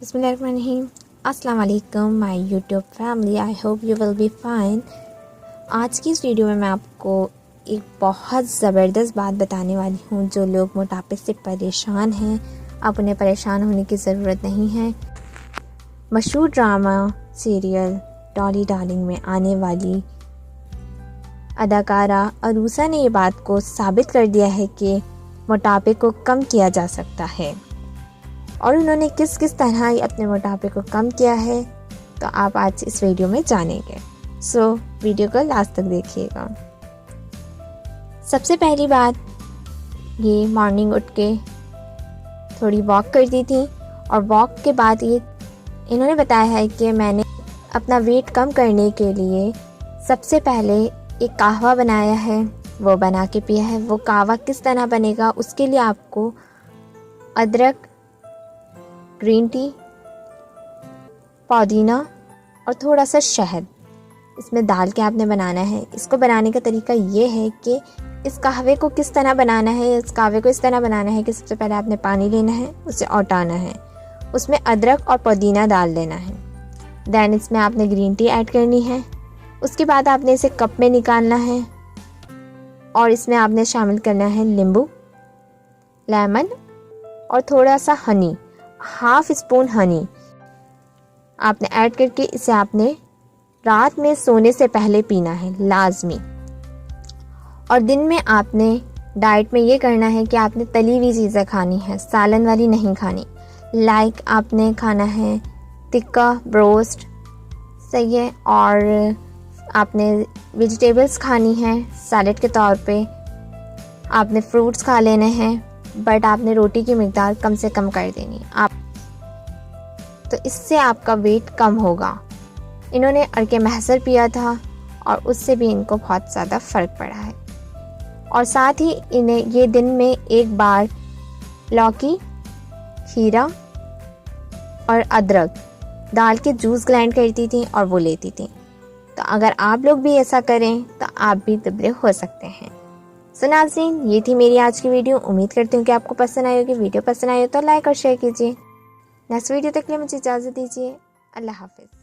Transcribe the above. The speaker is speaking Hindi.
बिस्मिल्लाहिर्रहमानिर्रहीम। अस्सलाम वालेकुम my YouTube family, I hope you will be fine. आज की इस वीडियो में मैं आपको एक बहुत ज़बरदस्त बात बताने वाली हूँ। जो लोग मोटापे से परेशान हैं, अब उन्हें परेशान होने की ज़रूरत नहीं है। मशहूर ड्रामा सीरियल डॉली डार्लिंग में आने वाली अदाकारा अरूसा ने ये बात को साबित कर दिया है कि मोटापे को कम किया जा सकता है। और उन्होंने किस किस तरह अपने मोटापे को कम किया है, तो आप आज इस वीडियो में जानेंगे। सो वीडियो को लास्ट तक देखिएगा। सबसे पहली बात, ये मॉर्निंग उठ के थोड़ी वॉक करती थी और वॉक के बाद ये इन्होंने बताया है कि मैंने अपना वेट कम करने के लिए सबसे पहले एक कहवा बनाया है, वो बना के पिया है। वो कहवा किस तरह बनेगा, उसके लिए आपको अदरक, ग्रीन टी, पुदीना और थोड़ा सा शहद इसमें डाल के आपने बनाना है। इसको बनाने का तरीका ये है कि इस कहवे को किस तरह बनाना है। इस कहवे को इस तरह बनाना है कि सबसे पहले आपने पानी लेना है, उसे औटाना है, उसमें अदरक और पुदीना डाल देना है। दैन इसमें आपने ग्रीन टी ऐड करनी है। उसके बाद आपने इसे कप में निकालना है और इसमें आपने शामिल करना है नींबू, लेमन और थोड़ा सा हनी, हाफ स्पून हनी आपने ऐड करके इसे आपने रात में सोने से पहले पीना है लाजमी। और दिन में आपने डाइट में ये करना है कि आपने तली हुई चीज़ें खानी है, सालन वाली नहीं खानी। लाइक आपने खाना है टिक्का ब्रोस्ट, सही है, और आपने वेजिटेबल्स खानी है सैलेड के तौर पे। आपने फ्रूट्स खा लेने हैं, बट आपने रोटी की मिकदार कम से कम कर देनी आप, तो इससे आपका वेट कम होगा। इन्होंने अरके महसर पिया था और उससे भी इनको बहुत ज़्यादा फ़र्क पड़ा है। और साथ ही इन्हें ये दिन में एक बार लौकी, खीरा और अदरक डाल के जूस ग्राइंड करती थी और वो लेती थी। तो अगर आप लोग भी ऐसा करें तो आप भी दुबले हो सकते हैं। सो नाज़रीन, ये थी मेरी आज की वीडियो। उम्मीद करती हूँ कि आपको पसंद आई होगी। वीडियो पसंद आई हो तो लाइक और शेयर कीजिए। नेक्स्ट वीडियो तक के लिए मुझे इजाज़त दीजिए। अल्लाह हाफ़िज़।